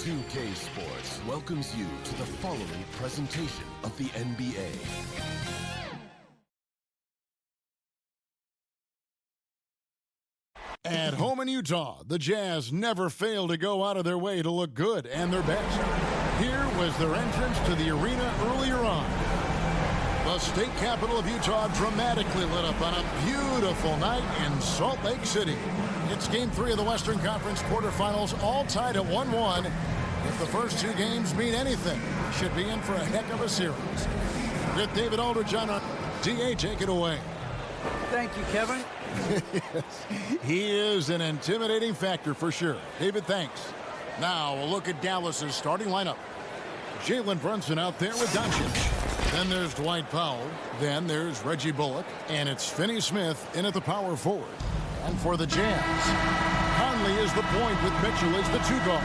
2K Sports welcomes you to the following presentation of the NBA. At home in Utah, the Jazz never fail to go out of their way to look good and their best. Here was their entrance to the arena earlier on. The state capital of Utah dramatically lit up on a beautiful night in Salt Lake City. It's Game 3 of the Western Conference quarterfinals, all tied at 1-1. If the first two games mean anything, we should be in for a heck of a series. With David Aldridge on our DA, take it away. Thank you, Kevin. He is an intimidating factor for sure. David, thanks. Now a look at Dallas's starting lineup. Jalen Brunson out there with Doncic. Then there's Dwight Powell. Then there's Reggie Bullock. And it's Finney Smith in at the power forward. And for the Jazz, Conley is the point with Mitchell as the two guard.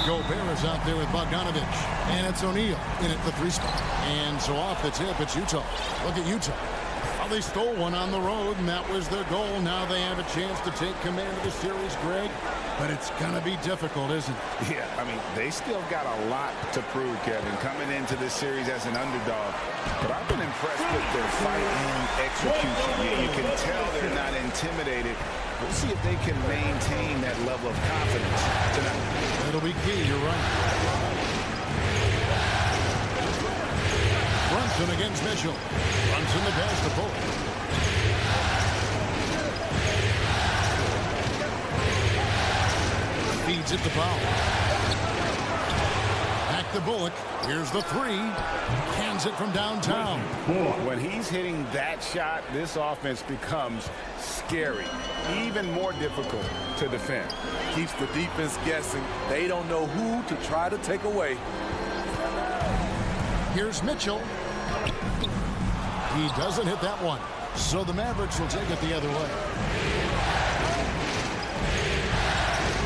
Gobert is out there with Bogdanovich. And it's O'Neal in at the three spot. And so off the tip, it's Utah. Look at Utah. Well, they stole one on the road, and that was their goal. Now they have a chance to take command of the series, Greg. But it's going to be difficult, isn't it? Yeah, I mean, they still got a lot to prove, Kevin, coming into this series as an underdog. But I've been impressed with their fight and execution. You can tell they're not intimidated. We'll see if they can maintain that level of confidence tonight. It'll be key, you're right. Brunson against Mitchell. Brunson the pass to Bullock. Feeds it to Powell. Back to Bullock. Here's the three. Hands it from downtown. When he's hitting that shot, this offense becomes scary. Even more difficult to defend. Keeps the defense guessing. They don't know who to try to take away. Here's Mitchell. He doesn't hit that one. So the Mavericks will take it the other way.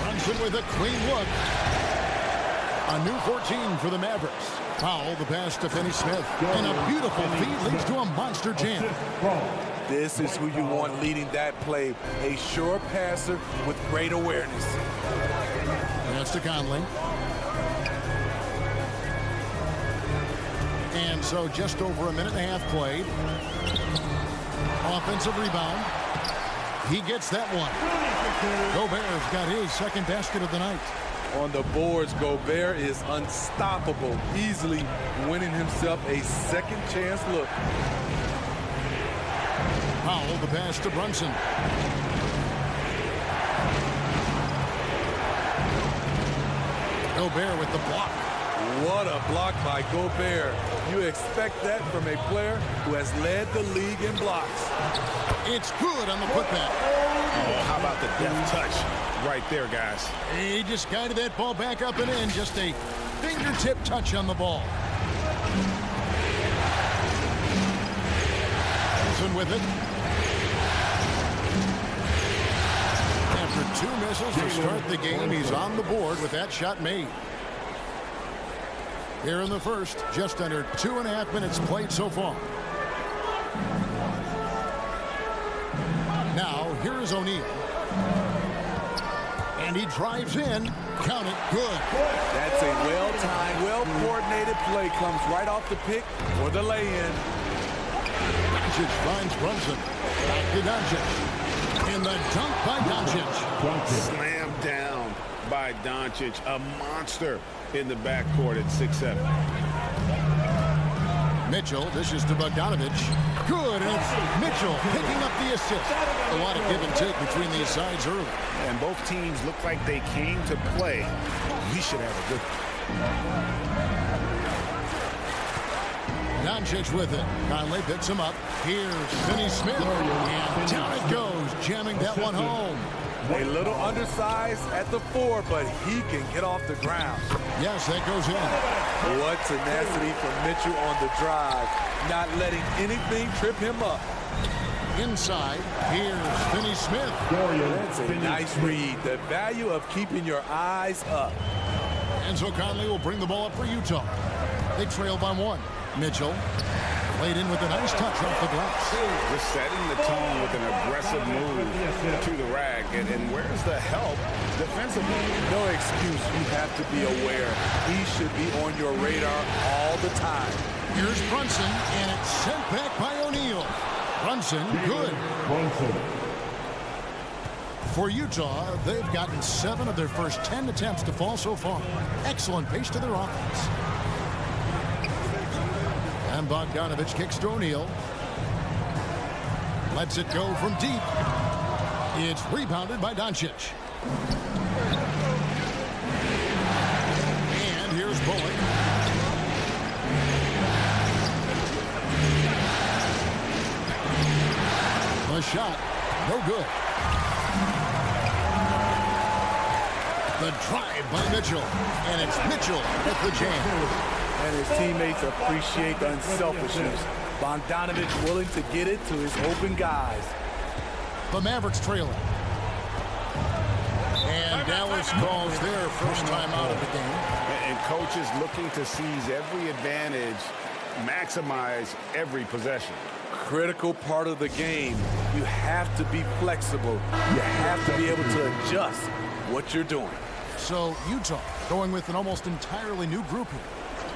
Brunson with a clean look. A new 14 for the Mavericks. Powell, the pass to Finney Smith. And a beautiful feed leads to a monster jam. This is who you want leading that play. A sure passer with great awareness. That's to Conley. And so just over a minute and a half played. Offensive rebound. He gets that one. Gobert's got his second basket of the night. On the boards, Gobert is unstoppable, easily winning himself a second chance look. Powell, the pass to Brunson. Gobert with the block. What a block by Gobert. You expect that from a player who has led the league in blocks. It's good on the putback. Oh, how about the deft touch right there, guys? He just guided that ball back up and in. Just a fingertip touch on the ball. Brunson with it. After two misses to start the game, he's on the board with that shot made. Here in the first, just under 2.5 minutes played so far. Now, here is O'Neal. And he drives in. Count it. Good. That's a well-timed, well-coordinated play. Comes right off the pick for the lay-in. Doncic finds Brunson. Back to Doncic. And the dunk by Doncic. Slam down by Doncic. A monster in the backcourt at 6'7". Mitchell dishes to Bogdanovich. Good, and it's Mitchell picking up the assist. A lot of give and take between these sides early. And both teams look like they came to play. We should have a good Doncic with it. Conley picks him up. Here's Finney Smith. And down it goes, jamming that one home. A little undersized at the 4, but he can get off the ground. Yes, that goes in. What tenacity from Mitchell on the drive. Not letting anything trip him up. Inside, here's Finney Smith. That's a nice read. The value of keeping your eyes up. And so Conley will bring the ball up for Utah. They trail by one. Mitchell. Played in with a nice touch off the glass. Just setting the tone with an aggressive move to the rack. And where's the help defensively? No excuse. You have to be aware. He should be on your radar all the time. Here's Brunson, and it's sent back by O'Neal. Brunson, good. For Utah, they've gotten 7 of their first 10 attempts to fall so far. Excellent pace to their offense. And Bogdanovich kicks to O'Neal. Lets it go from deep. It's rebounded by Doncic. And here's Bullock. The shot, no good. The drive by Mitchell. And it's Mitchell at the jam. And his teammates appreciate the unselfishness. Bogdanovich willing to get it to his open guys. The Mavericks trailing. And Dallas calls their first time out of the game. And coaches looking to seize every advantage, maximize every possession. Critical part of the game. You have to be flexible. You have to be able to adjust what you're doing. So Utah going with an almost entirely new group here.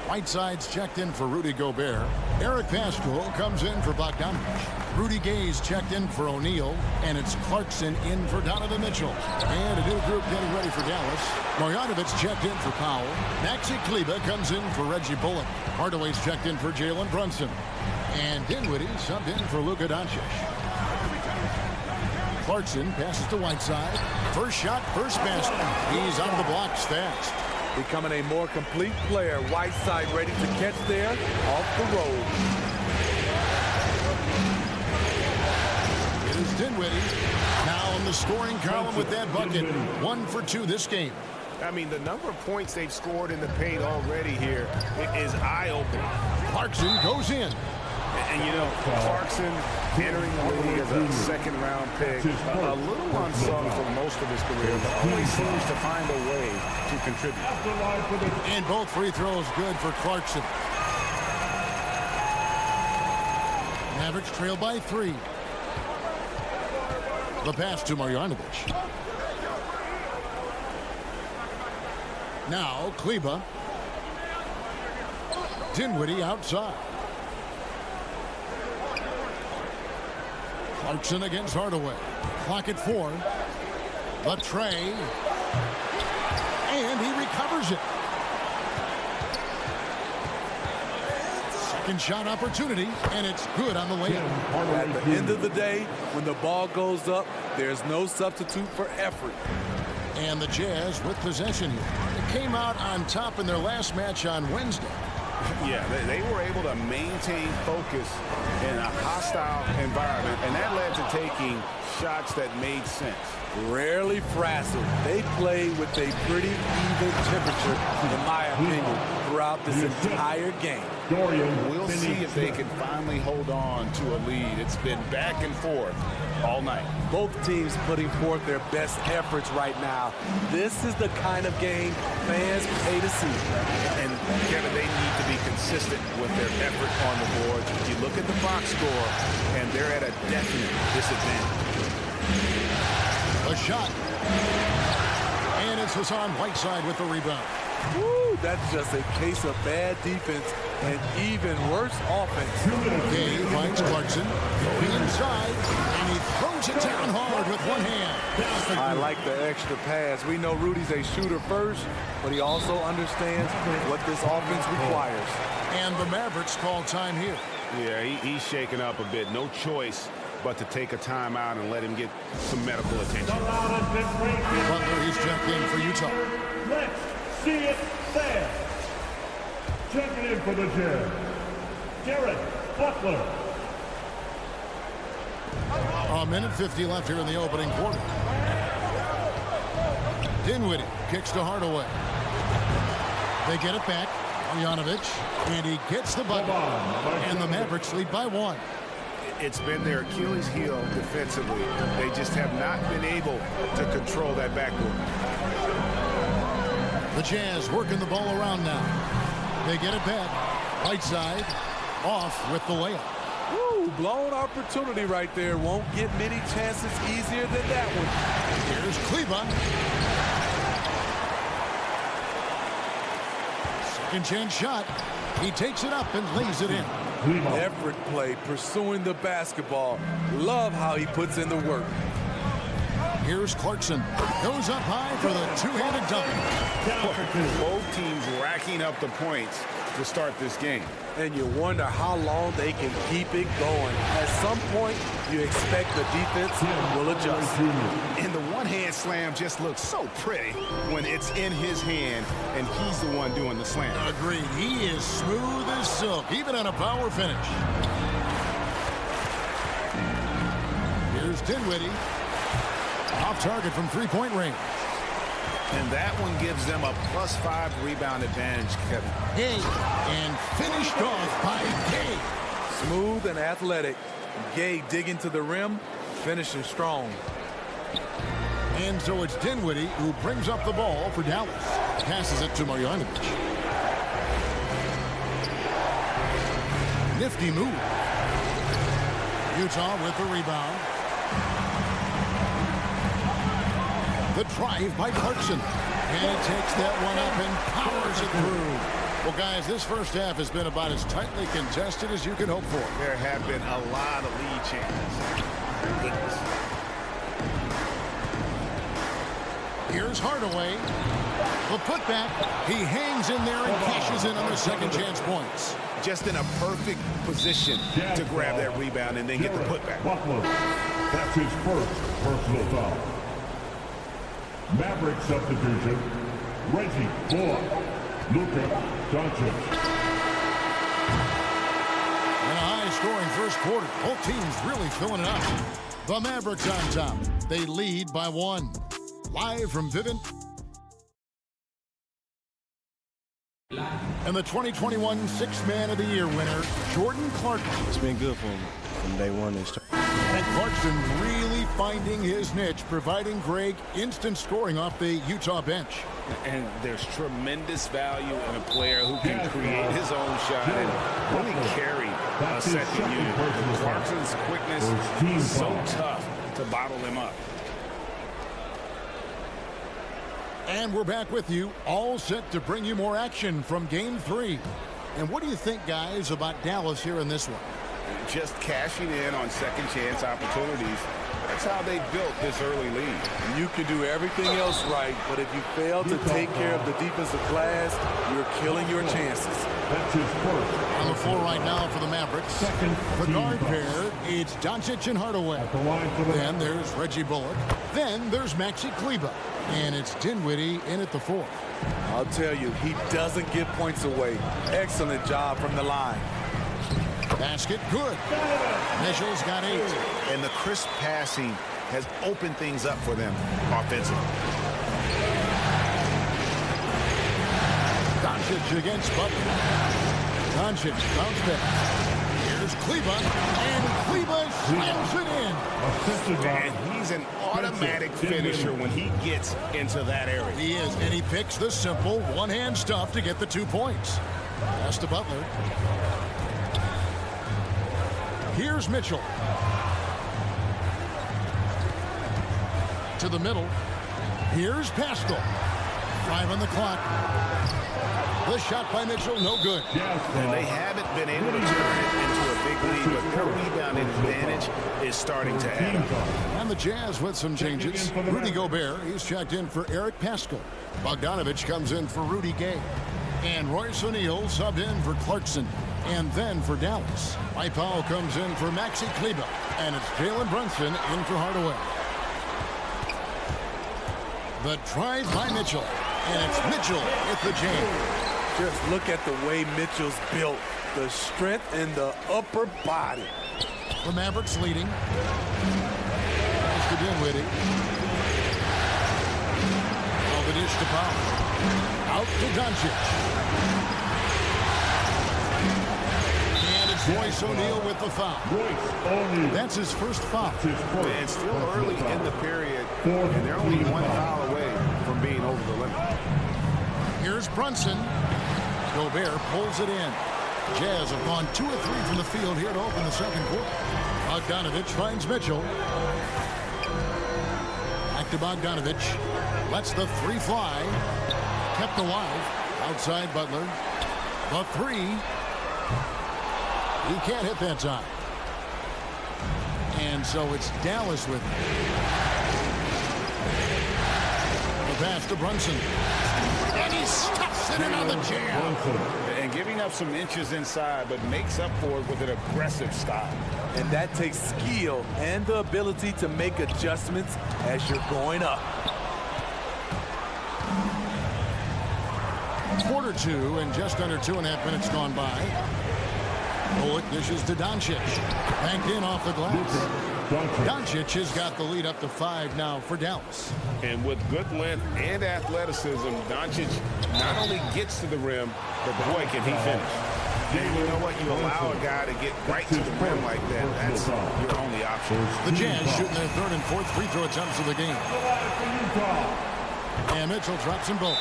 Whiteside's checked in for Rudy Gobert. Eric Pascal comes in for Bogdanovich. Rudy Gay's checked in for O'Neal. And it's Clarkson in for Donovan Mitchell. And a new group getting ready for Dallas. Marjanovic checked in for Powell. Maxi Kleber comes in for Reggie Bullock. Hardaway's checked in for Jalen Brunson. And Dinwiddie subbed in for Luka Doncic. Clarkson passes to Whiteside. First shot, first basket. He's out of the blocks fast. Becoming a more complete player. Whiteside ready to catch there off the roll. It is Dinwiddie. Now in the scoring column with that bucket. 1 for 2 this game. I mean, the number of points they've scored in the paint already here is eye-opening. Clarkson goes in. And, you know, Clarkson entering the league as a second-round pick, a little unsung for most of his career, but always seems to find a way to contribute. And both free throws good for Clarkson. Mavericks trail by 3. The pass to Marjanovic. Now, Kleber. Dinwiddie outside. Clarkson against Hardaway. Clock at 4. The tray. And he recovers it. Second shot opportunity, and it's good on the layup. At the end of the day, when the ball goes up, there's no substitute for effort. And the Jazz with possession here. They came out on top in their last match on Wednesday. Yeah, they were able to maintain focus in a hostile environment, and that led to taking shots that made sense. Rarely frazzled. They play with a pretty even temperature, in my opinion, throughout this entire game. We'll see if they can finally hold on to a lead. It's been back and forth all night. Both teams putting forth their best efforts right now. This is the kind of game fans pay to see. And, Kevin, they need to be consistent with their effort on the boards. You look at the box score, and they're at a definite disadvantage. A shot. And it's Hassan Whiteside with the rebound. Woo, that's just a case of bad defense and even worse offense. Gay finds Clarkson. Going inside, and he throws it down hard with one hand. I like the extra pass. We know Rudy's a shooter first, but he also understands what this offense requires. And the Mavericks call time here. Yeah, he's shaken up a bit. No choice but to take a timeout and let him get some medical attention. Butler, he's checked in for Utah. Let's see it there. Checking in for the Jazz, Jared Butler. A minute 50 left here in the opening quarter. Dinwiddie kicks to Hardaway. They get it back. Marjanovic, and he gets the bucket. And the Mavericks lead by 1. It's been their Achilles heel defensively. They just have not been able to control that backcourt. The Jazz working the ball around now. They get it back. Right side. off with the layup. Ooh, blown opportunity right there. Won't get many chances easier than that one. Here's Kleba. Second chance shot. He takes it up and lays it in. Effort play, pursuing the basketball. Love how he puts in the work. Here's Clarkson. Goes up high for the two-handed dunk. Both teams racking up the points to start this game. And you wonder how long they can keep it going. At some point, you expect the defense will adjust. And the one-hand slam just looks so pretty when it's in his hand and he's the one doing the slam. Agreed. He is smooth as silk, even on a power finish. Here's Dinwiddie. Off target from three-point range. And that one gives them a +5 rebound advantage, Kevin. Gay, and finished off by Gay. Smooth and athletic. Gay digging to the rim, finishing strong. And so it's Dinwiddie who brings up the ball for Dallas. Passes it to Marjanovic. Nifty move. Utah with the rebound. The drive by Clarkson. And it takes that one up and powers it through. Well, guys, this first half has been about as tightly contested as you can hope for. There have been a lot of lead chances. Goodness. Here's Hardaway. The putback. He hangs in there and cashes in on the second chance points. Just in a perfect position to grab that rebound and then get the putback. That's his first personal foul. Mavericks substitution, Reggie Bullock, Luka Doncic. And a high-scoring first quarter. Both teams really filling it up. The Mavericks on top. They lead by 1. Live from Vivint. And the 2021 Sixth Man of the Year winner, Jordan Clarkson. It's been good for him from day one. And Clarkson really finding his niche, providing Greg instant scoring off the Utah bench. And there's tremendous value in a player who can create his own shot and really carry a second unit. Clarkson's quickness is so tough to bottle him up. And we're back with you, all set to bring you more action from Game 3. And what do you think, guys, about Dallas here in this one? Just cashing in on second chance opportunities. That's how they built this early lead. You can do everything else right, but if you fail to take care of the defensive glass, you're killing your chances. That's his first. On the floor right now for the Mavericks. The guard pair, it's Doncic and Hardaway. Then there's Reggie Bullock. Then there's Maxi Kleba. And it's Dinwiddie in at the 4th. I'll tell you, he doesn't give points away. Excellent job from the line. Basket good. Mitchell's got 8. And the crisp passing has opened things up for them offensively. Doncic against Butler. Doncic bounce back. Here's Kleba. And Kleba slams it in. And he's an automatic finisher when he gets into that area. He is, and he picks the simple one-hand stuff to get the 2 points. Pass to Butler. Here's Mitchell. To the middle. Here's Pascal. 5 on the clock. The shot by Mitchell, no good. And they haven't been able to turn it into a big lead, but their rebounding advantage is starting to add up. And the Jazz with some changes. Rudy Gobert, he's checked in for Eric Pascal. Bogdanovich comes in for Rudy Gay. And Royce O'Neal subbed in for Clarkson. And then for Dallas, Mike Powell comes in for Maxi Kleba. And it's Jalen Brunson in for Hardaway. The drive by Mitchell. And it's Mitchell with the jam. Just look at the way Mitchell's built. The strength in the upper body. The Mavericks leading. Pass to Dinwiddie. Oh, the dish to Powell. Out to Doncic. And it's Royce O'Neal with the foul. That's his first foul. And still early in the period, and they're only 1 foul away from being over the limit. Here's Brunson. Gobert pulls it in. Jazz have gone 2 of 3 from the field here to open the second quarter. Bogdanovich finds Mitchell. Back to Bogdanovich. Lets the 3 fly. Kept alive. Outside Butler. The 3. He can't hit that time. And so it's Dallas with it. The pass to Brunson. And he stuffs it in on the jam. And giving up some inches inside, but makes up for it with an aggressive style. And that takes skill and the ability to make adjustments as you're going up. Quarter 2 and just under 2.5 minutes gone by. Bullock dishes to Doncic. Banked in off the glass. Doncic has got the lead up to 5 now for Dallas. And with good length and athleticism, Doncic not only gets to the rim, but boy, can he finish. And you know what? You allow a guy to get right to the rim like that. That's your only option. The Jazz shooting their 3rd and 4th free throw attempts of the game. And Mitchell drops them both.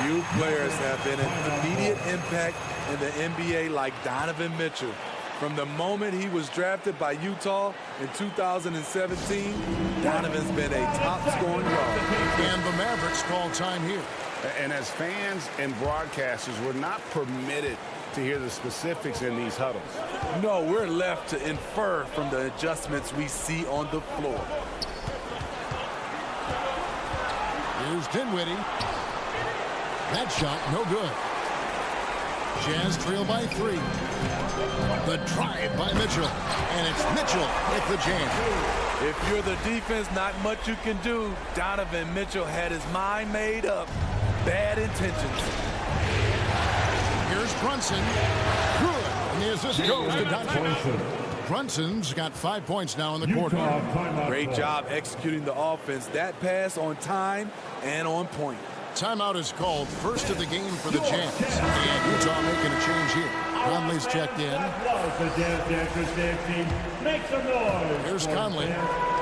Few players have been an immediate impact in the NBA like Donovan Mitchell. From the moment he was drafted by Utah in 2017, Donovan's been a top-scoring guard. And the Mavericks call time here. And as fans and broadcasters, we're not permitted to hear the specifics in these huddles. No, we're left to infer from the adjustments we see on the floor. Here's Dinwiddie. That shot, no good. Jazz trail by 3. The drive by Mitchell. And it's Mitchell with the jam. If you're the defense, not much you can do. Donovan Mitchell had his mind made up. Bad intentions. Here's Brunson. Good. And the assist goes to Doncic. Brunson's got 5 points now in the quarter. Great job executing the offense. That pass on time and on point. Timeout is called, first of the game for the Jazz. And Utah making a change here. Conley's checked in. Here's Conley.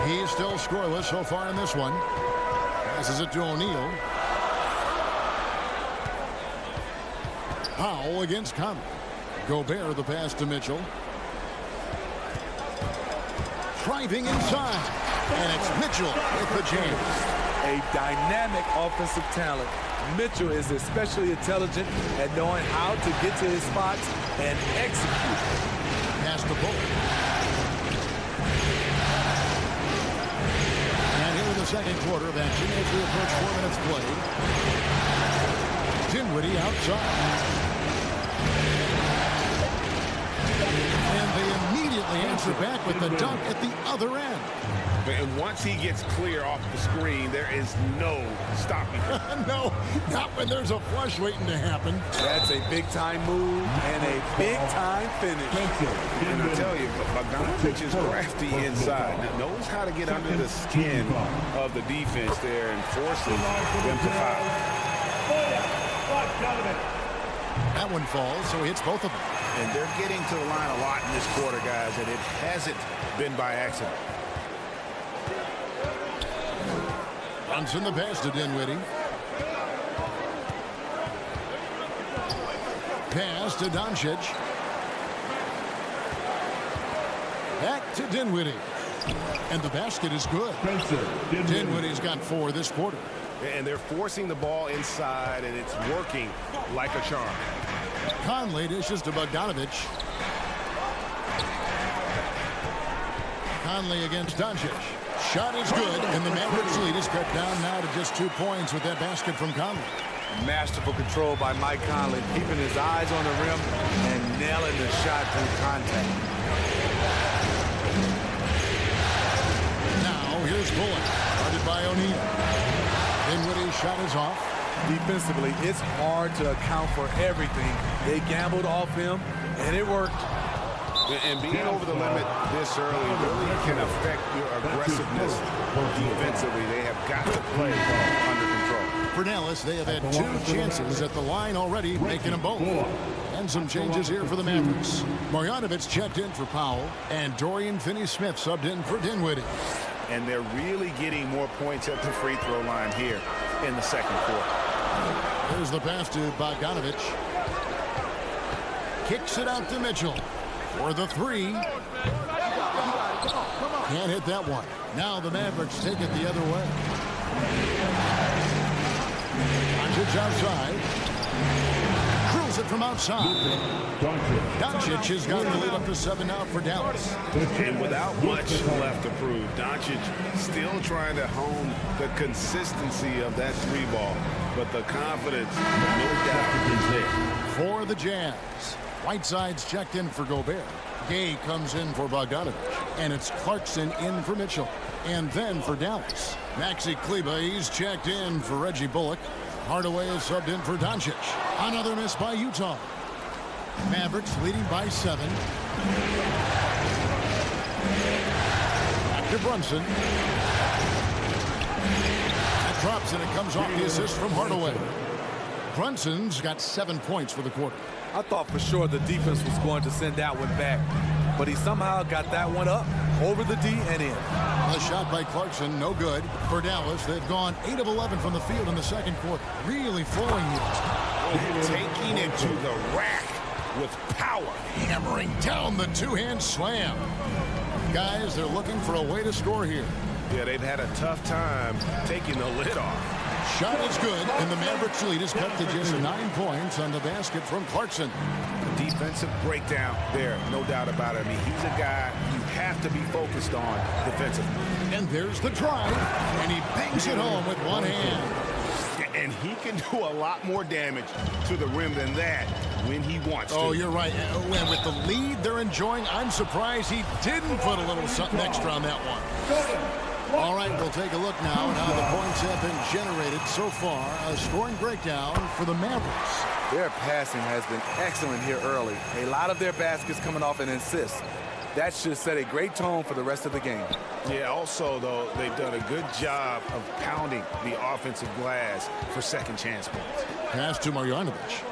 He's still scoreless so far in this one. Passes it to O'Neal. Powell against Conley. Gobert the pass to Mitchell. Driving inside. And it's Mitchell with the jam. A dynamic offensive talent. Mitchell is especially intelligent at knowing how to get to his spots and execute. Pass the ball. And here in the second quarter of action as we approach 4 minutes played. Dinwiddie outside. And they immediately answer back with the dunk at the other end. And once he gets clear off the screen, there is no stopping him. No, not when there's a flush waiting to happen. That's a big-time move and a big-time finish. And I tell you, Bogdanovich is crafty inside. Knows how to get under the skin of the defense there and forces them to foul. That one falls, so he hits both of them. And they're getting to the line a lot in this quarter, guys, and it hasn't been by accident. Brunson the pass to Dinwiddie. Pass to Doncic. Back to Dinwiddie. And the basket is good. Dinwiddie's got 4 this quarter. And they're forcing the ball inside, and it's working like a charm. Conley dishes to Bogdanovich. Conley against Doncic. Shot is good, and the Mavericks lead is cut down now to just 2 points with that basket from Conley. Masterful control by Mike Conley, keeping his eyes on the rim and nailing the shot through contact. Now here's Bullock, guarded by O'Neal. Dinwiddie's shot is off. Defensively, it's hard to account for everything. They gambled off him, and it worked. And being over the limit this early really can affect your aggressiveness defensively. They have got to play under control. For Dallas, they have had 2 chances at the line already, making them both. And some changes here for the Mavericks. Marjanovic checked in for Powell, and Dorian Finney-Smith subbed in for Dinwiddie. And they're really getting more points at the free throw line here in the second quarter. Here's the pass to Bogdanovich. Kicks it out to Mitchell for the three. Can't hit that one. Now the Mavericks take it the other way. Doncic outside. Drills it from outside. Doncic has got the lead up to 7 now for Dallas. And without much left to prove, Doncic still trying to hone the consistency of that three ball. But the confidence, no doubt, is there. For the Jazz. Whiteside's checked in for Gobert. Gay comes in for Bogdanovich. And it's Clarkson in for Mitchell. And then for Dallas, Maxi Kleber, he's checked in for Reggie Bullock. Hardaway is subbed in for Doncic. Another miss by Utah. Mavericks leading by 7. Back to Brunson. That drops and it comes off the assist from Hardaway. Brunson's got 7 points for the quarter. I thought for sure the defense was going to send that one back, but he somehow got that one up over the D and in. The shot by Clarkson, no good. For Dallas, they've gone 8 of 11 from the field in the second quarter. Really flowing here. Taking it to the rack with power. Hammering down the two-hand slam. Guys, they're looking for a way to score here. Yeah, they've had a tough time taking the lid off. Shot is good, and the Mavericks lead is cut to just 9 points on the basket from Clarkson. Defensive breakdown there, no doubt about it. I mean, he's a guy you have to be focused on defensively. And there's the drive, and he bangs it home with one hand. And he can do a lot more damage to the rim than that when he wants to. Oh, you're right. And with the lead they're enjoying, I'm surprised he didn't put a little something extra on that one. All right, we'll take a look now at how the points have been generated so far. A scoring breakdown for the Mavericks. Their passing has been excellent here early. A lot of their baskets coming off an assist. That should set a great tone for the rest of the game. Yeah, also, though, they've done a good job of pounding the offensive glass for second chance points. Pass to Marjanovic.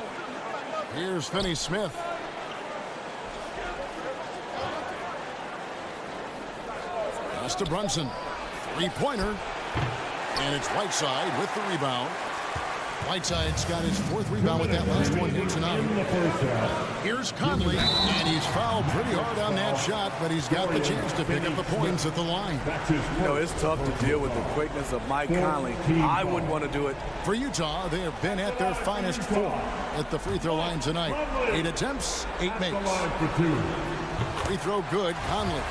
Here's Finney-Smith. Pass to Brunson. Three-pointer. And it's Whiteside with the rebound. Whiteside's got his 4th rebound with that last one here tonight. Here's Conley, and he's fouled pretty hard on that shot, but he's got the chance to pick up the points at the line. You know, it's tough to deal with the quickness of Mike Conley. I wouldn't want to do it. For Utah, they have been at their finest 4 at the free throw line tonight. 8 attempts, 8 makes. Free throw good, Conley.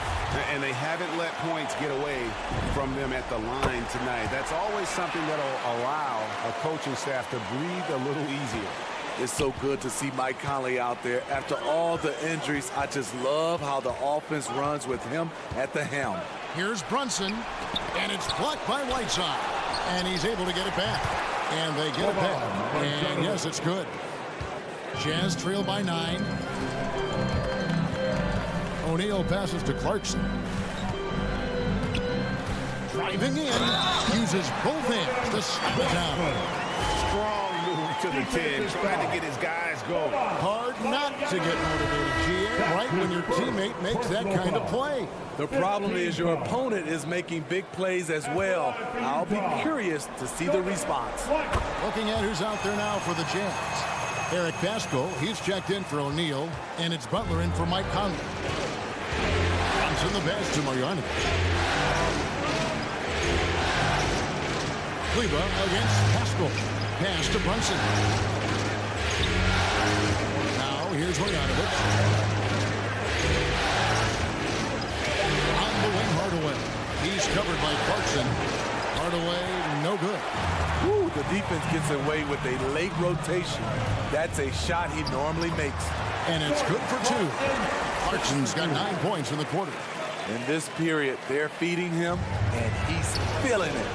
And they haven't let points get away from them at the line tonight. That's always something that'll allow a coaching staff to breathe a little easier. It's so good to see Mike Conley out there. After all the injuries, I just love how the offense runs with him at the helm. Here's Brunson, and it's blocked by Whiteside. And he's able to get it back. And they get it back. And yes, it's good. Jazz trail by 9. O'Neal passes to Clarkson. Driving in, uses both hands to slap it down. Strong move to the 10, trying to get his guys going. Hard not to get motivated, GA, right when your teammate makes that kind of play. The problem is your opponent is making big plays as well. I'll be curious to see the response. Looking at who's out there now for the Jazz. Eric Pascal, he's checked in for O'Neal, and it's Butler in for Mike Conley. Comes in the pass to Marjanovic. Kleber against Pascal. Pass to Brunson. Now here's Marjanovic. On the wing, Hardaway. He's covered by Clarkson. Hardaway, no good. Woo, the defense gets away with a late rotation. That's a shot he normally makes. And it's good for 2. Clarkson's got 9 points in the quarter. In this period, they're feeding him, and he's feeling it.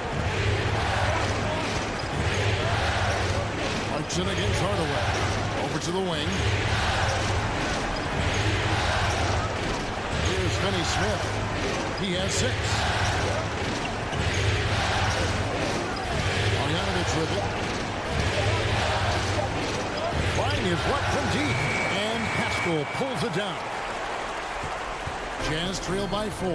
Clarkson against Hardaway. Over to the wing. Here's Finney-Smith. He has 6. Marjanovic with it. Line is what from deep. And Pascal pulls it down. Jazz trail by 4.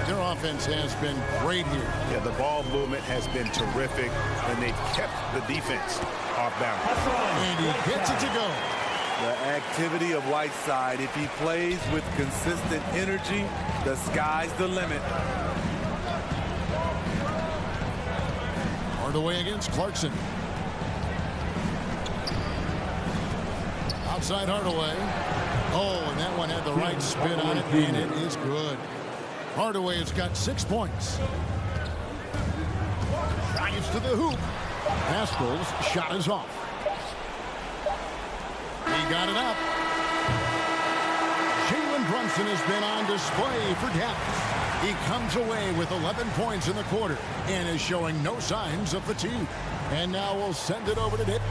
Their offense has been great here. Yeah, the ball movement has been terrific, and they've kept the defense off balance. And he gets it to go. The activity of Whiteside, if he plays with consistent energy, the sky's the limit. Hardaway against Clarkson. Outside Hardaway. Oh, and that one had the right spin on it, and it is good. Hardaway has got 6 points. Drives to the hoop. Haskell's shot is off. He got it up. Jalen Brunson has been on display for Dallas. He comes away with 11 points in the quarter and is showing no signs of fatigue. And now we'll send it over to David.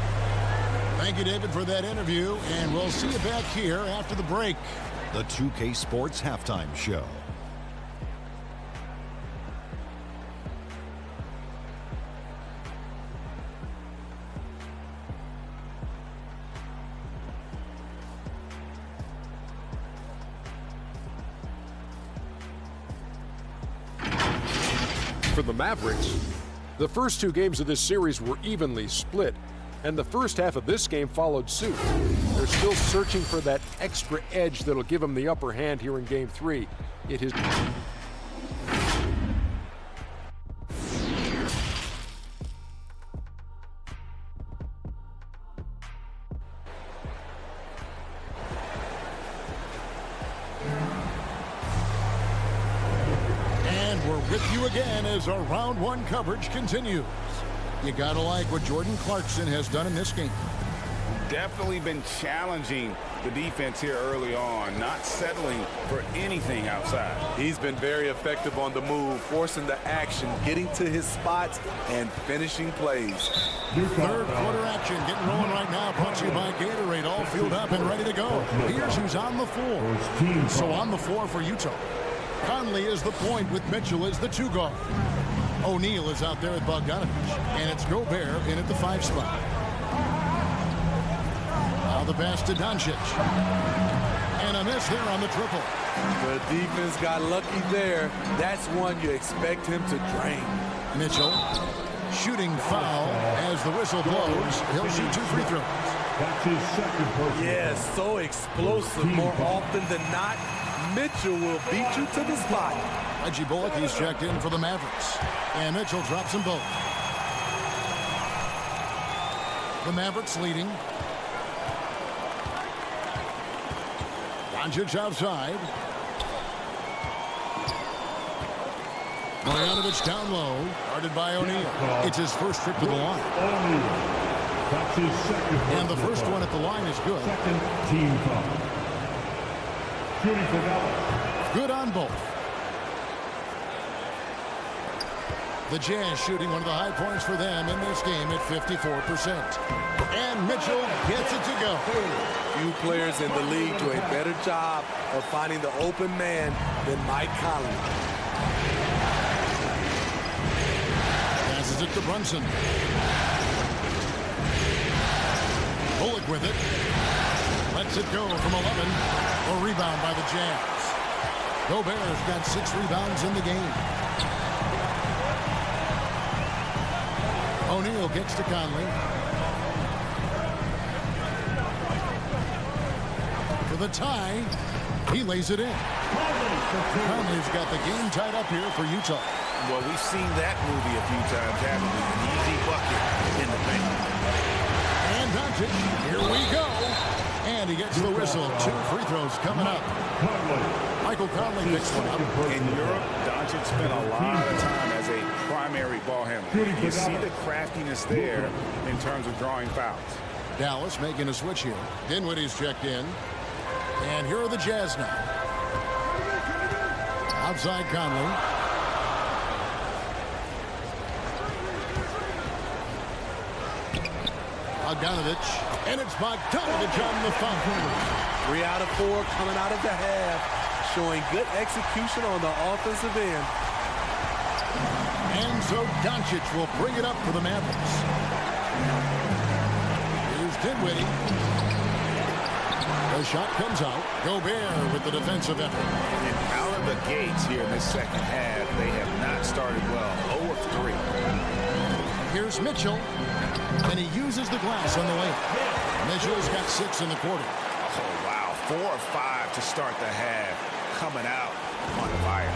Thank you, David, for that interview, and we'll see you back here after the break. The 2K Sports Halftime Show. For the Mavericks, the first 2 games of this series were evenly split, and the first half of this game followed suit. They're still searching for that extra edge that'll give them the upper hand here in Game 3. It is. With you again as our round 1 coverage continues. You gotta like what Jordan Clarkson has done in this game. Definitely been challenging the defense here early on, not settling for anything outside. He's been very effective on the move, forcing the action, getting to his spots, and finishing plays. Third quarter action getting rolling right now. Brought to you by Gatorade, all filled up and ready to go. Here's who's on the floor. So on the floor for Utah, Conley is the point with Mitchell as the 2 guard. O'Neal is out there with Bogdanovich, and it's Gobert in at the 5 spot. Now the pass to Doncic, and a miss there on the triple. The defense got lucky there. That's one you expect him to drain. Mitchell, shooting foul as the whistle blows. He'll shoot 2 free throws. That's his second personal. Yes, so explosive. More often than not, Mitchell will beat you to the spot. Reggie Bullock, he's checked in for the Mavericks. And Mitchell drops them both. The Mavericks leading. Doncic outside. Bogdanovich down low. Guarded by O'Neal. It's his first trip to the line. That's his second. And the first one at the line is good. Second team foul. Shooting for Dallas. Good on both. The Jazz shooting one of the high points for them in this game at 54%. And Mitchell gets it to go. Few players in the league do a better job of finding the open man than Mike Conley. Passes it to Brunson. Bullock with it. Lets it go from 11. A rebound by the Jazz. Gobert's got 6 rebounds in the game. O'Neal gets to Conley. For the tie, he lays it in. Conley's got the game tied up here for Utah. Well, we've seen that movie a few times, haven't we? An easy bucket in the paint. And Doncic, here we go. And he gets the whistle. 2 free throws coming up. Michael Conley picks one up. In Europe, Doncic spent a lot of time as a primary ball handler. You see the craftiness there in terms of drawing fouls. Dallas making a switch here. Dinwiddie's checked in. And here are the Jazz now. Outside Conley. Bogdanovich. And it's Bogdanovich on the foul. 3 out of 4 coming out of the half, showing good execution on the offensive end. And so Doncic will bring it up for the Mavericks. Here's Dinwiddie. The shot comes out. Gobert with the defensive effort. And out of the gates here in this second half, they have not started well. 0 of 3. Here's Mitchell. And he uses the glass on the layup. Mitchell's got 6 in the quarter. Oh, wow. 4 or 5 to start the half. Coming out on fire.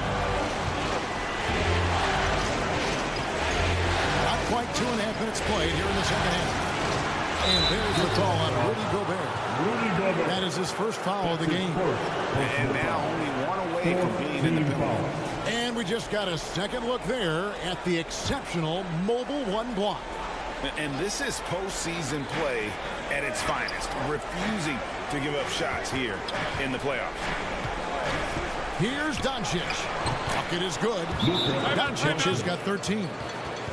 Not quite 2.5 minutes played here in the second half. And there's the call on Rudy Gobert. That is his first foul of the game. And now only 1 away from being in the penalty. And we just got a second look there at the exceptional mobile 1 block. And this is postseason play at its finest, refusing to give up shots here in the playoffs. Here's Doncic. Bucket is good. Doncic has got 13.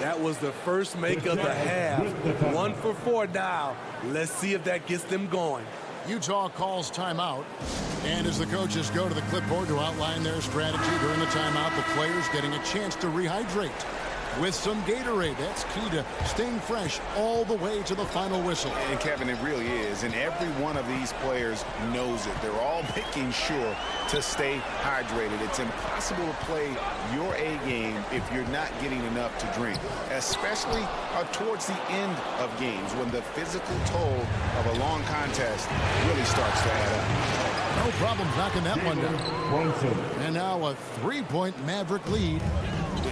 That was the first make of the half. 1 for 4 now. Let's see if that gets them going. Utah calls timeout. And as the coaches go to the clipboard to outline their strategy during the timeout, the players getting a chance to rehydrate with some Gatorade. That's key to staying fresh all the way to the final whistle. And Kevin, it really is. And every one of these players knows it. They're all making sure to stay hydrated. It's impossible to play your A game if you're not getting enough to drink, especially towards the end of games when the physical toll of a long contest really starts to add up. No problem knocking that one down. And now a 3-point Maverick lead.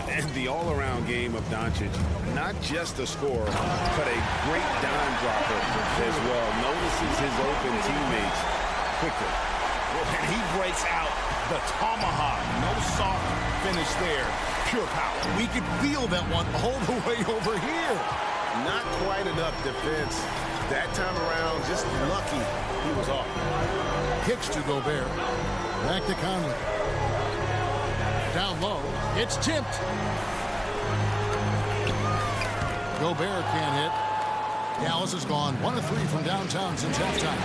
And the all-around game of Doncic, not just a scorer, but a great dime dropper as well. Notices his open teammates quickly. And he breaks out the tomahawk. No soft finish there. Pure power. We could feel that one all the way over here. Not quite enough defense. That time around, just lucky he was off. Kicks to Gobert. Back to Conley. Down low. It's tipped. Gobert can't hit. Dallas has gone 1 of 3 from downtown since halftime.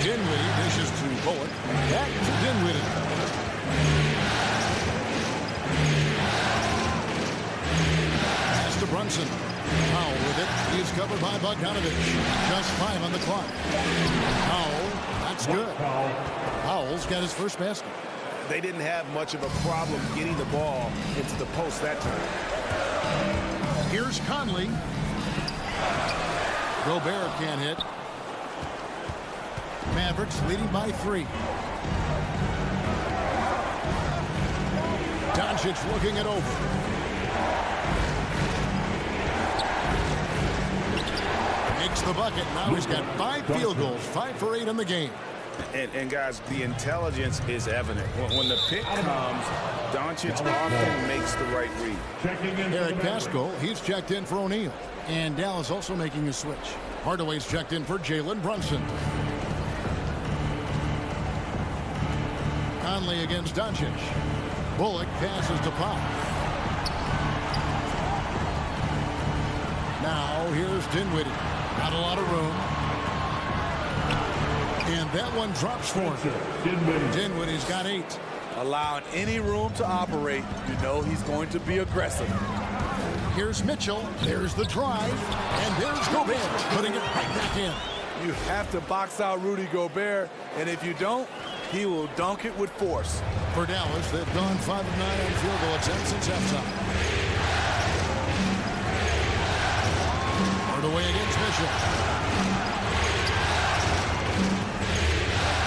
Dinwiddie dishes to Bullock. Back to Dinwiddie. Pass to Brunson. Powell with it. He's covered by Bogdanovich. Just 5 on the clock. Powell. That's good. Powell's got his first basket. They didn't have much of a problem getting the ball into the post that time. Here's Conley. Gobert can't hit. Mavericks leading by 3. Doncic looking it over. Makes the bucket. Now he's got 5 field goals, 5 for 8 in the game. And guys, the intelligence is evident. When the pick comes, Doncic often makes the right read. Eric Pascal, he's checked in for O'Neal. And Dallas also making a switch. Hardaway's checked in for Jalen Brunson. Conley against Doncic. Bullock passes to Powell. Now here's Dinwiddie. Not a lot of room. And that one drops for him. Dinwiddie's got 8. Allowing any room to operate, you know he's going to be aggressive. Here's Mitchell. There's the drive. And there's Gobert putting it right back in. You have to box out Rudy Gobert, and if you don't, he will dunk it with force. For Dallas, they've gone 5 of 9 on field goal attempts since halftime. Hardaway against Mitchell.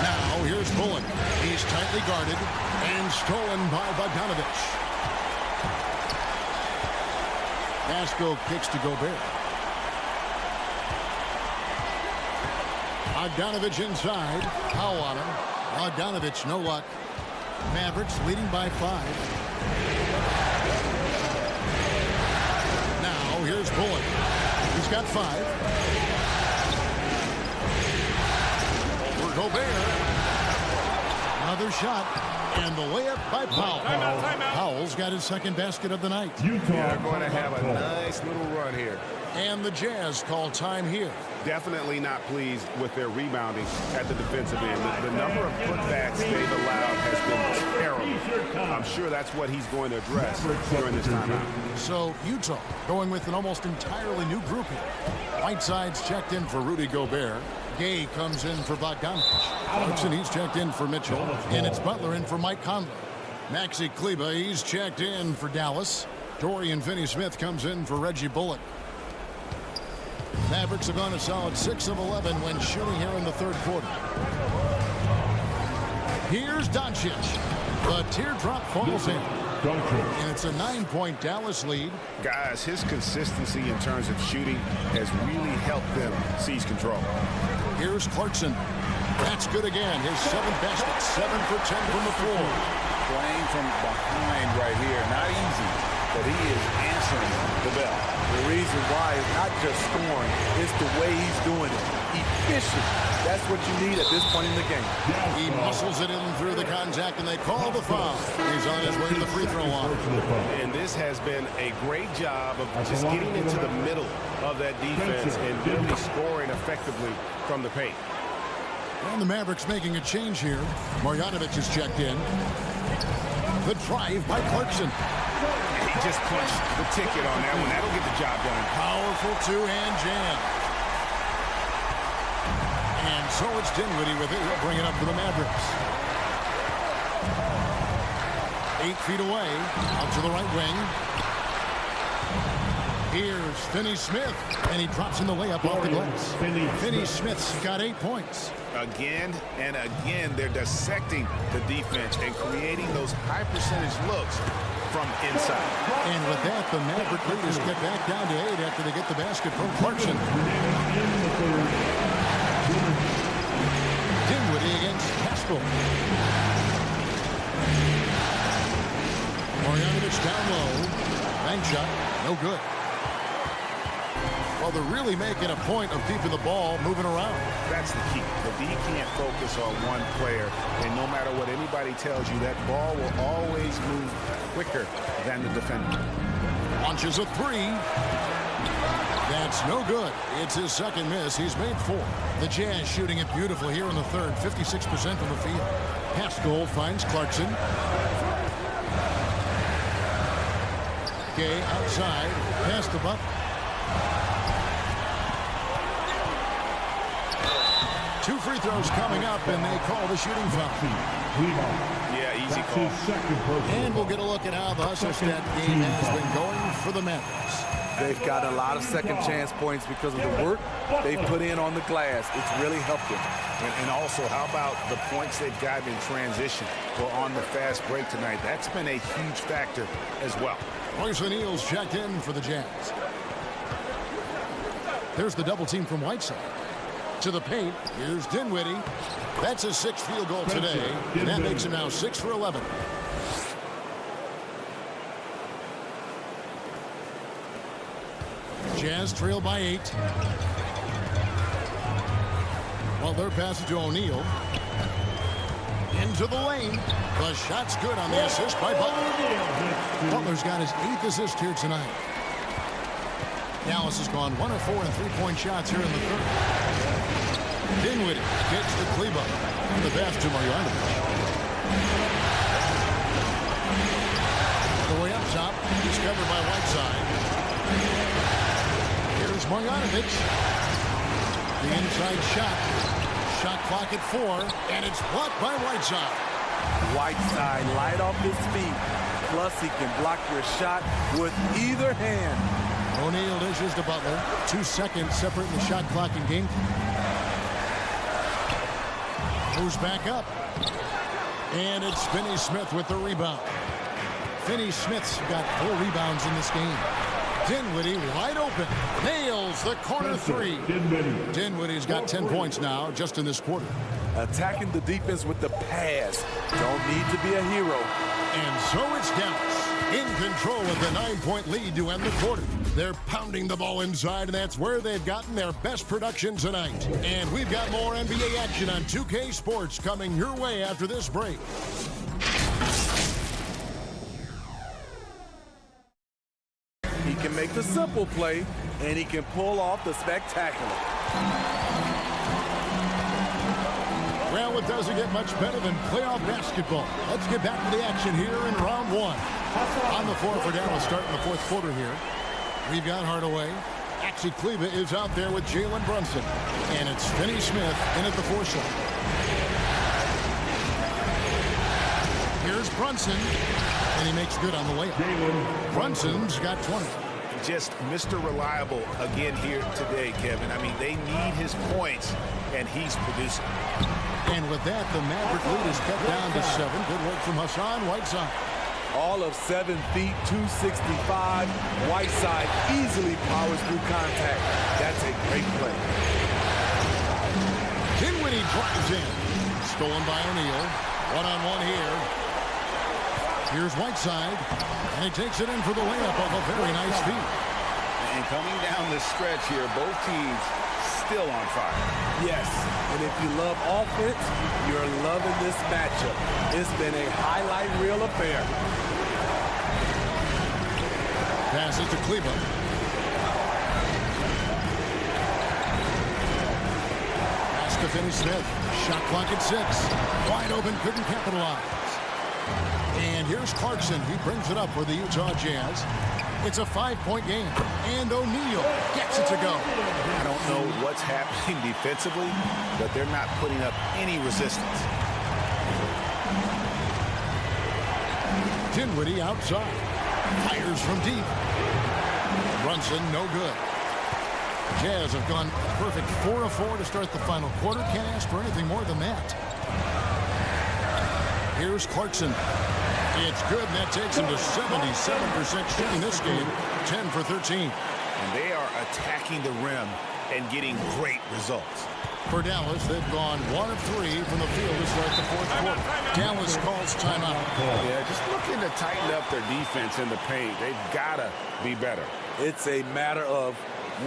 Now here's Bullock. He's tightly guarded and stolen by Bogdanovich. Pascal kicks to Gobert. Bogdanovich inside. Powell on him. Bogdanovich, no luck. Mavericks leading by 5. Now here's Bullock. He's got 5. Over Gobert. Another shot. And the layup by Powell. Powell's got his second basket of the night. They're going to have a nice little run here. And the Jazz call time here. Definitely not pleased with their rebounding at the defensive end. The number of putbacks they've allowed has been terrible. I'm sure that's what he's going to address during this timeout. So Utah going with an almost entirely new grouping. Whiteside's checked in for Rudy Gobert. Gay comes in for Bogdanovich. Clarkson, he's checked in for Mitchell. And it's Butler in for Mike Conley. Maxi Kleber, he's checked in for Dallas. Dorian Finney-Smith comes in for Reggie Bullock. Mavericks have gone a solid 6 of 11 when shooting here in the third quarter. Here's Doncic. The teardrop falls in. And it's a 9-point Dallas lead. Guys, his consistency in terms of shooting has really helped them seize control. Here's Clarkson. That's good again. His 7th basket. 7 for 10 from the floor. Playing from behind right here. Not easy, but he is answering the bell. The reason why is not just scoring, it's the way he's doing it. Efficient. That's what you need at this point in the game. He muscles it in through the contact, and they call the foul. He's on his way to the free throw line. And this has been a great job of just getting into the middle of that defense and really scoring effectively from the paint. And the Mavericks making a change here. Marjanovic is checked in. The drive by Clarkson. He just punched the ticket on that one. That'll get the job done. Powerful two-hand jam. And so it's Dinwiddie with it. He'll bring it up to the Mavericks. 8 feet away. Out to the right wing. Here's Finney-Smith. And he drops in the layup off the glass. Finney-Smith's got 8 points. Again and again, they're dissecting the defense and creating those high percentage looks from inside. And with that, the Maverick lead is get back down to 8 after they get the basket from Clarkson. Dinwiddie against Haskell. Marjanovic down low. Bank shot, no good. Well, they're really making a point of keeping the ball moving around. That's the key. The D can't focus on one player, and no matter what anybody tells you, that ball will always move quicker than the defender. Launches a 3. That's no good. It's his second miss. He's made 4. The Jazz shooting it beautifully here in the third. 56% from the field. Haskell finds Clarkson. Gay outside. Pass to Buck. 2 free throws coming up, and they call the shooting foul. Yeah, easy call. And we'll get a look at how the hustle-stat game has been going for the Mavericks. They've got a lot of second chance points because of the work they've put in on the glass. It's really helped them. And also, how about the points they've gotten in transition or on the fast break tonight? That's been a huge factor as well. Royce O'Neal's checked in for the Jazz. There's the double team from Whiteside. To the paint, here's Dinwiddie. That's his 6th field goal today. And that makes him now 6 for 11. Jazz trail by 8. Well, they're passing to O'Neal. Into the lane. The shot's good on the assist by Butler. Butler's got his 8th assist here tonight. Dallas has gone 1 of 4 in 3-point shots here in the third. Dinwiddie gets to Kleba. The pass to Marjanovic. The way up top, discovered by Whiteside. Here's Marjanovic. The inside shot. Shot clock at 4, and it's blocked by Whiteside. Whiteside light off his feet. Plus, he can block your shot with either hand. O'Neal dishes to Butler. 2 seconds separating the shot clock and game. Moves back up. And it's Finney-Smith with the rebound. Finney-Smith's got 4 rebounds in this game. Dinwiddie wide open. Nails the corner 3. Dinwiddie's got 10 points now just in this quarter. Attacking the defense with the pass. Don't need to be a hero. And so it's Dallas in control of the 9-point lead to end the quarter. They're pounding the ball inside, and that's where they've gotten their best production tonight. And we've got more NBA action on 2K Sports coming your way after this break. He can make the simple play, and he can pull off the spectacular. Well, it doesn't get much better than playoff basketball. Let's get back to the action here in round 1. On the floor for Dallas starting the 4th quarter here. We've got Hardaway. Actually, Kleba is out there with Jalen Brunson. And it's Finney-Smith in at the 4 slot. Here's Brunson. And he makes good on the layup. Brunson's got 20. just Mr. Reliable again here today, Kevin. I mean, they need his points, and he's producing. And with that, the Maverick lead is cut down to 7. Good work from Hassan Whiteside. All of 7 feet, 265. Whiteside easily powers through contact. That's a great play. Dinwiddie drives in. Stolen by O'Neal. One-on-one here. Here's Whiteside. And he takes it in for the layup off a very nice feed. And coming down the stretch here, both teams still on fire. Yes, and if you love offense, you're loving this matchup. It's been a highlight reel affair. Passes to Cleveland. Pass to Finney-Smith. Shot clock at 6. Wide open, couldn't capitalize. And here's Clarkson. He brings it up for the Utah Jazz. It's a 5-point game. And O'Neal gets it to go. I don't know what's happening defensively, but they're not putting up any resistance. Dinwiddie outside. Fires from deep. Brunson, no good. Jazz have gone perfect 4 of 4 to start the final quarter. Can't ask for anything more than that. Here's Clarkson. It's good, and that takes him to 77% shooting this game. 10 for 13. And they are attacking the rim and getting great results. For Dallas, they've gone 1 of 3 from the field to start the fourth quarter. Dallas calls timeout. Yeah, just looking to tighten up their defense in the paint. They've got to be better. It's a matter of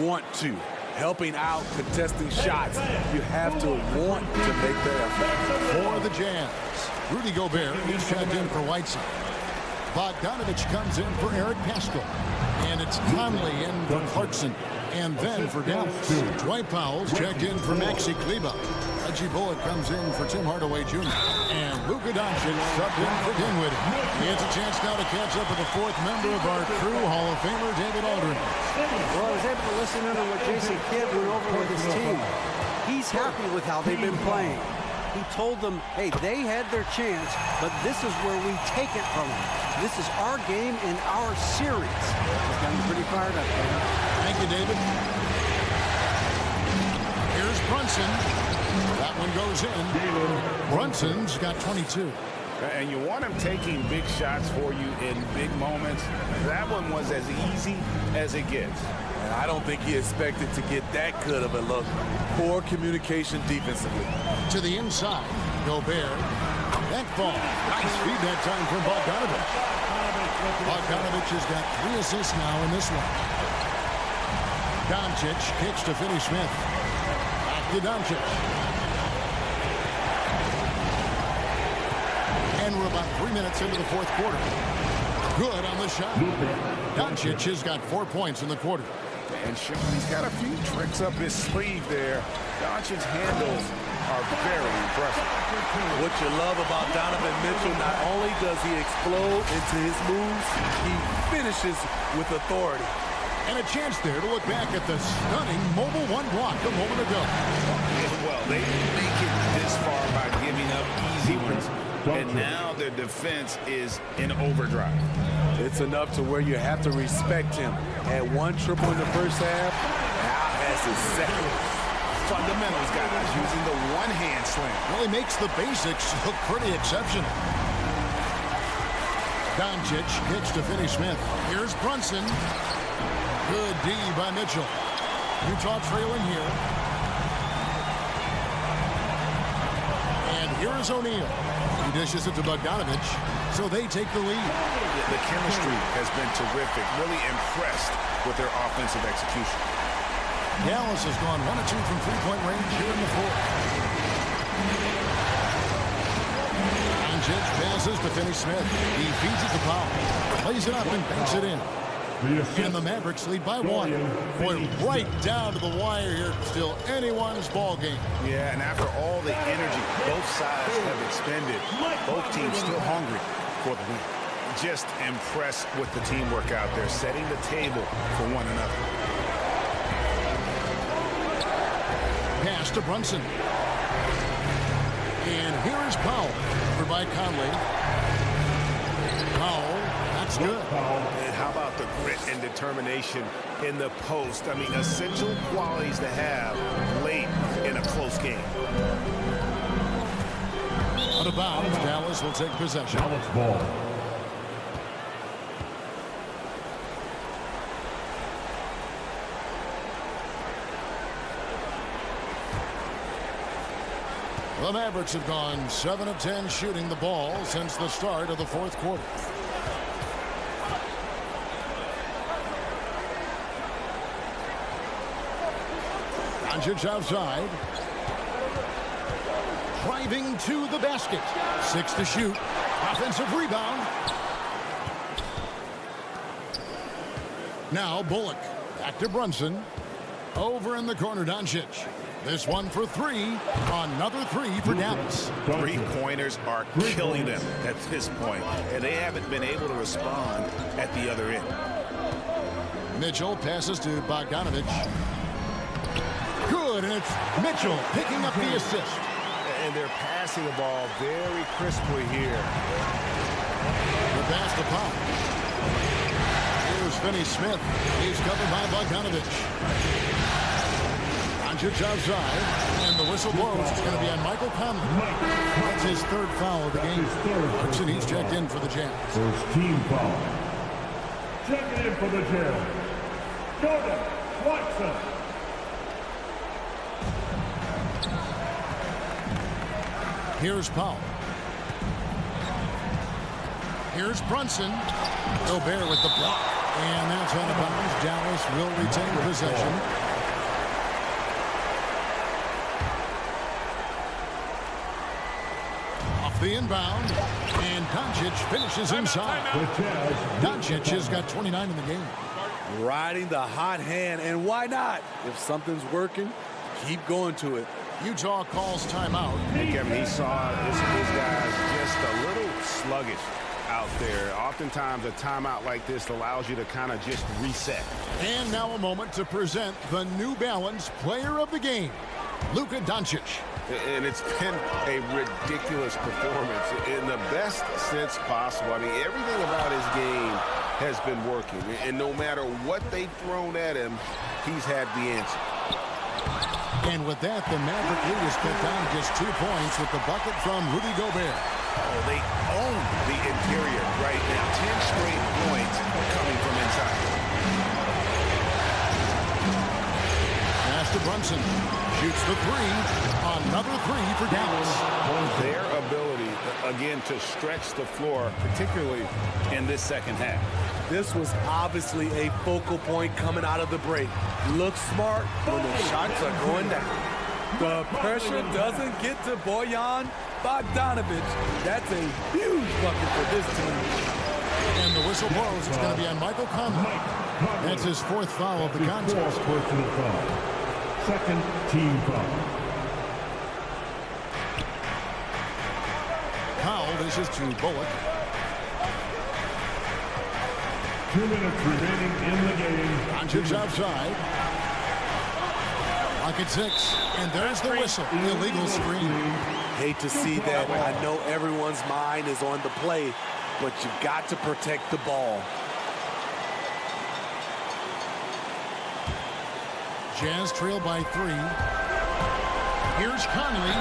want to. Helping out, contesting shots. You have to want to make the effort. For the Jazz, Rudy Gobert is checked in for Whiteside. Bogdanovich comes in for Eric Paschall. And it's Conley in for Clarkson. And then for Dallas, Dwight Powell's checked in for Maxi Kleber. Reggie Bullock comes in for Tim Hardaway Jr. And Luka Doncic subbed in for Dinwiddie. He has a chance now to catch up with the 4th member of our crew, Hall of Famer David Aldridge. Well, I was able to listen in on what Jason Kidd went over with his team. He's happy with how they've been playing. He told them, hey, they had their chance, but this is where we take it from them. This is our game and our series. He's got me pretty fired up, man. Thank you, David. Here's Brunson. That one goes in. Brunson's got 22. And you want him taking big shots for you in big moments. That one was as easy as it gets. And I don't think he expected to get that good of a look. Poor communication defensively. To the inside, Gobert. That ball. Nice feed that time from Bogdanovich. Bogdanovich has got 3 assists now in this one. Doncic kicks to Finney-Smith. Back to Doncic. And we're about 3 minutes into the fourth quarter. Good on the shot. Doncic has got 4 points in the quarter. And sure, he's got a few tricks up his sleeve there. Doncic's handles are very impressive. What you love about Donovan Mitchell, not only does he explode into his moves, he finishes with authority. And a chance there to look back at the stunning mobile 1 block a moment ago. Well, they make it this far by giving up easy ones. And now their defense is in overdrive. It's enough to where you have to respect him. Had 1 triple in the first half, now has his second. Fundamentals, guys, using the one-hand slam. Really makes the basics look pretty exceptional. Doncic kicks to Finney-Smith. Here's Brunson. Good D by Mitchell. Utah trailing here. And here's O'Neal. He dishes it to Bogdanovich, so they take the lead. The chemistry has been terrific. Really impressed with their offensive execution. Dallas has gone 1 of 2 from 3-point range here in the fourth. Doncic passes to Finney-Smith. He feeds it to Powell. Plays it up and banks it in. And the Mavericks lead by 1. Boy, right down to the wire here. Still anyone's ball game. Yeah, and after all the energy both sides have expended, both teams still hungry for the win. Just impressed with the teamwork out there, setting the table for one another. Pass to Brunson. And here is Powell. Over by Conley. Powell, that's That's good. And how about the grit and determination in the post? I mean, essential qualities to have late in a close game. Out of bounds, Dallas will take possession. Dallas ball. The Mavericks have gone 7 of 10 shooting the ball since the start of the fourth quarter. Doncic outside. Driving to the basket. 6 to shoot. Offensive rebound. Now Bullock. Back to Brunson. Over in the corner, Doncic. This one for 3. Another 3 for Dallas. Three-pointers are killing them at this point, and they haven't been able to respond at the other end. Mitchell passes to Bogdanovich. Good, and it's Mitchell picking up the assist. And they're passing the ball very crisply here. The pass to Pop. Here's Finney Smith. He's covered by Bogdanovich. Doncic outside, and the whistle blows. It's going to be on Michael Conley. That's his 3rd foul of the game. Clarkson, he's checked in for the Jazz. First team foul. Checking in for the Jazz. Jordan Clarkson. Here's Powell. Here's Brunson. Gobert with the block. And that's out of bounds. Dallas will retain possession. Off the inbound. And Doncic finishes inside. Doncic has got 29 in the game. Riding the hot hand, and why not? If something's working, keep going to it. Utah calls timeout. Hey, Kevin, he saw this guy's just a little sluggish out there. Oftentimes, a timeout like this allows you to kind of just reset. And now a moment to present the New Balance Player of the Game, Luka Doncic. And it's been a ridiculous performance in the best sense possible. I mean, everything about his game has been working. And no matter what they've thrown at him, he's had the answer. And with that, the Maverick lead is cut down to just 2 points with the bucket from Rudy Gobert. Oh, they own the interior right now. 10 straight points coming from inside. Pass to Brunson. Shoots the 3. Another 3 for Dallas. Their ability, again, to stretch the floor, particularly in this second half. This was obviously a focal point coming out of the break. Looks smart when the shots are going down. The pressure doesn't get to Bojan Bogdanovich. That's a huge bucket for this team. And the whistle blows. It's going to be on Michael Conley. That's his 4th foul of the contest. 4th personal foul. 2nd team foul. Powell dishes to Bullock. 2 minutes remaining in the game. Doncic outside. Clock at 6. And there's the whistle. Illegal screen. Hate to see that. I know everyone's mind is on the play, but you've got to protect the ball. Jazz trail by 3. Here's Conley.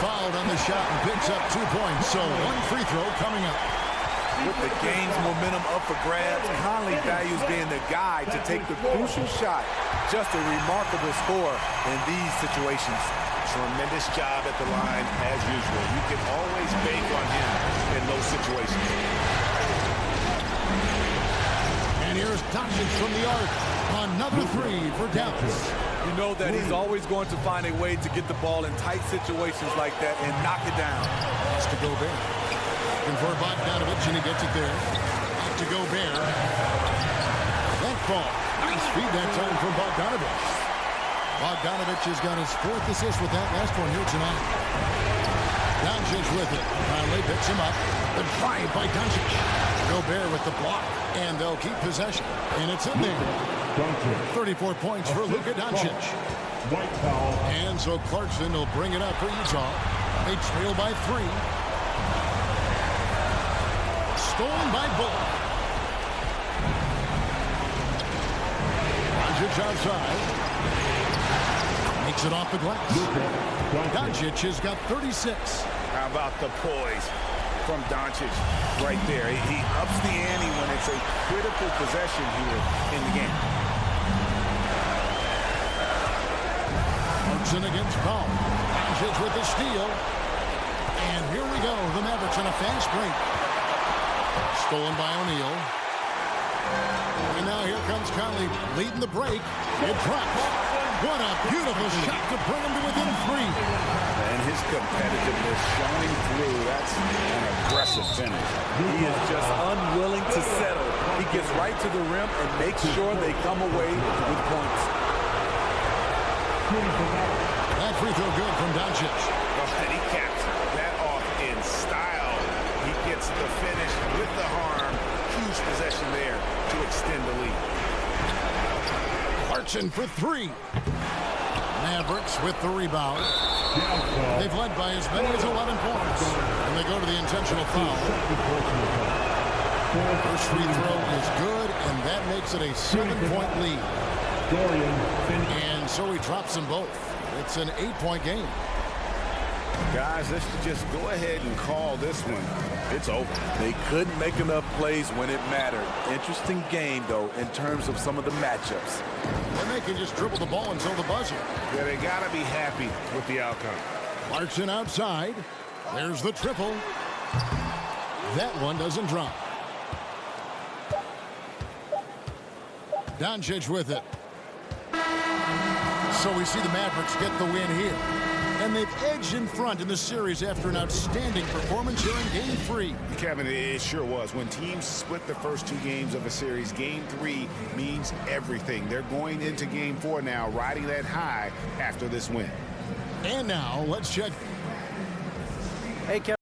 Fouled on the shot and picks up 2 points. So 1 free throw coming up. With the game's momentum up for grabs, Conley values being the guy to take the crucial shot. Just a remarkable score in these situations. Tremendous job at the line, as usual. You can always bank on him in those situations. And here's Doncic from the arc. Another 3 for Dallas. You know that he's always going to find a way to get the ball in tight situations like that and knock it down. Pass to Gobert. Looking for Bogdanovich, and he gets it there. Back to Gobert. That ball. Nice feed that time from Bogdanovich. Bogdanovich has got his 4th assist with that last one here tonight. Doncic with it. Conley picks him up. The drive by Doncic. Gobert with the block, and they'll keep possession. And it's in there. 34 points for Luka Doncic. White foul. And so Clarkson will bring it up for Utah. They trail by 3. Stolen by Bullock. Doncic outside. Makes it off the glass. Doncic has got 36. How about the poise from Doncic right there? He ups the ante when it's a critical possession here in the game. Clarkson against Paul. Doncic with the steal. And here we go. The Mavericks on a fast break. Stolen by O'Neal. And now here comes Conley leading the break. It drops. What a beautiful shot to bring him to within 3. And his competitiveness showing through. That's an aggressive finish. He is just unwilling to settle. He gets right to the rim and makes sure they come away with points. That free throw good from Doncic. Oh, and he caps that off in style. He gets the finish with the arm. Huge possession there to extend the lead. Clarkson for 3. Mavericks with the rebound. They've led by as many as 11 points. And they go to the intentional foul. First free throw is good, and that makes it a 7-point lead. And so he drops them both. It's an 8-point game. Guys, let's just go ahead and call this one. It's over. They couldn't make enough plays when it mattered. Interesting game, though, in terms of some of the matchups. And they can just dribble the ball until the buzzer. Yeah, they got to be happy with the outcome. Clarkson outside. There's the triple. That one doesn't drop. Doncic with it. So we see the Mavericks get the win here. And they've edged in front in the series after an outstanding performance here in Game 3. Kevin, it sure was. When teams split the first 2 games of a series, Game 3 means everything. They're going into Game 4 now, riding that high after this win. And now, let's check. Hey, Kevin.